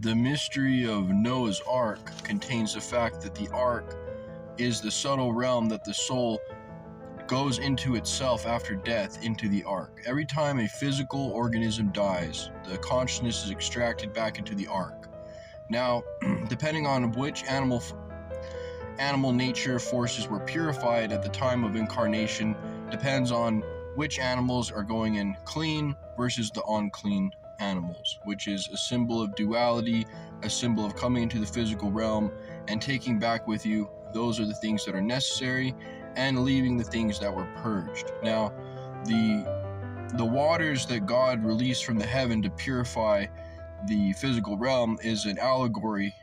The mystery of Noah's Ark contains the fact that the Ark is the subtle realm that the soul goes into itself after death into the Ark. Every time a physical organism dies, the consciousness is extracted back into the Ark. Now, depending on which animal nature forces were purified at the time of incarnation, depends on which animals are going in clean versus the unclean animals, which is a symbol of duality, a symbol of coming into the physical realm and taking back with you. Those are the things that are necessary, and leaving the things that were purged. Now, the waters that God released from the heaven to purify the physical realm is an allegory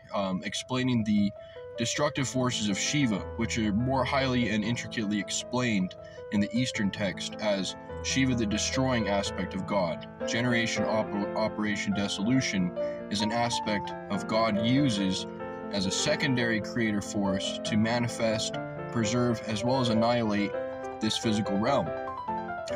explaining the destructive forces of Shiva, which are more highly and intricately explained in the Eastern text as Shiva, the destroying aspect of God. Generation, operation, dissolution is an aspect of God uses as a secondary creator force to manifest, preserve, as well as annihilate this physical realm.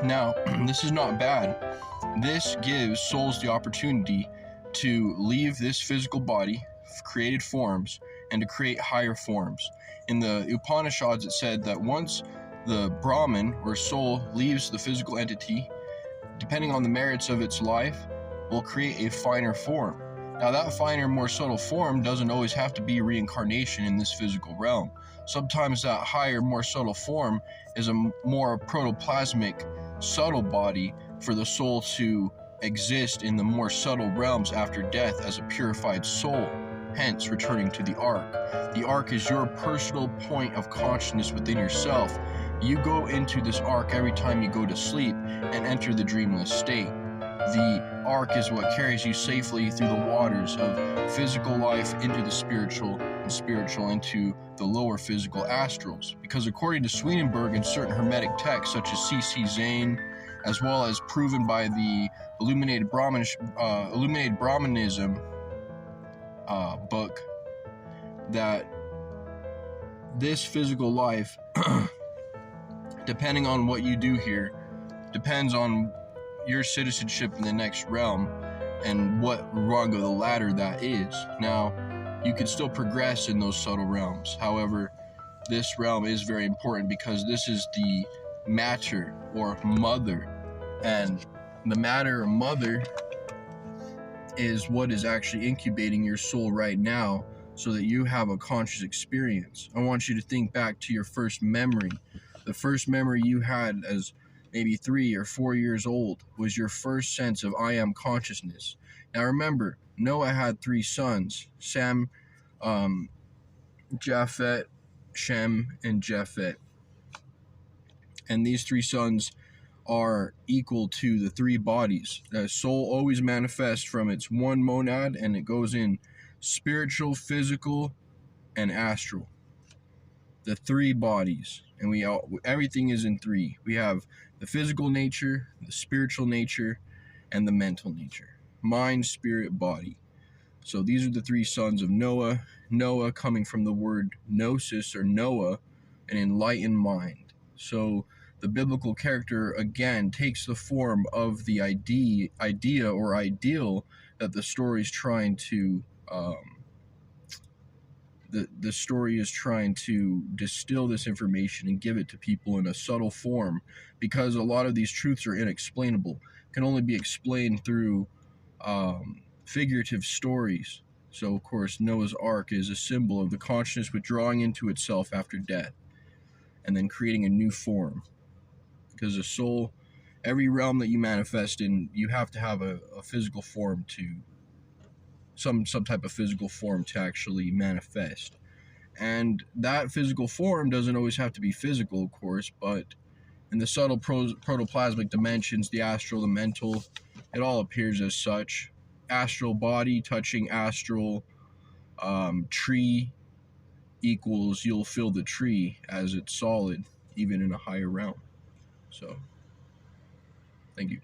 Now, this is not bad. This gives souls the opportunity to leave this physical body, created forms, and to create higher forms. In the Upanishads, it said that once the Brahman or soul leaves the physical entity, depending on the merits of its life, will create a finer form. Now, that finer, more subtle form doesn't always have to be reincarnation in this physical realm. Sometimes that higher, more subtle form is a more protoplasmic, subtle body for the soul to exist in the more subtle realms after death as a purified soul, hence returning to the Ark. The Ark is your personal point of consciousness within yourself. You go into this Ark every time you go to sleep and enter the dreamless state. The Ark is what carries you safely through the waters of physical life into the spiritual, and spiritual into the lower physical astrals. Because according to Swedenborg and certain Hermetic texts such as C.C. Zane, as well as proven by the Illuminated Brahmanism book, that this physical life, depending on what you do here, depends on your citizenship in the next realm and what rung of the ladder that is. Now, you can still progress in those subtle realms. However, this realm is very important because this is the matter or mother, and the matter or mother is what is actually incubating your soul right now so that you have a conscious experience. I want you to think back to your first memory. The first memory you had as maybe 3 or 4 years old was your first sense of I am consciousness. Now remember, Noah had 3 sons, Sem, Japhet, Shem, and Japhet. And these 3 sons are equal to the 3 bodies. The soul always manifests from its one monad, and it goes in spiritual, physical, and astral. The 3 bodies, and everything is in 3. We have the physical nature, the spiritual nature, and the mental nature. Mind, spirit, body. So these are the 3 sons of Noah. Noah coming from the word gnosis or Noah, an enlightened mind. So the biblical character again takes the form of the idea or ideal that the story is trying to the story is trying to distill this information and give it to people in a subtle form, because a lot of these truths are inexplainable, can only be explained through figurative stories. So of course Noah's Ark is a symbol of the consciousness withdrawing into itself after death and then creating a new form, because the soul, every realm that you manifest in, you have to have a physical form to some type of physical form to actually manifest. And that physical form doesn't always have to be physical, of course, but in the subtle protoplasmic dimensions, the astral, the mental, it all appears as such. Astral body touching astral tree equals you'll feel the tree as it's solid, even in a higher realm. So, thank you.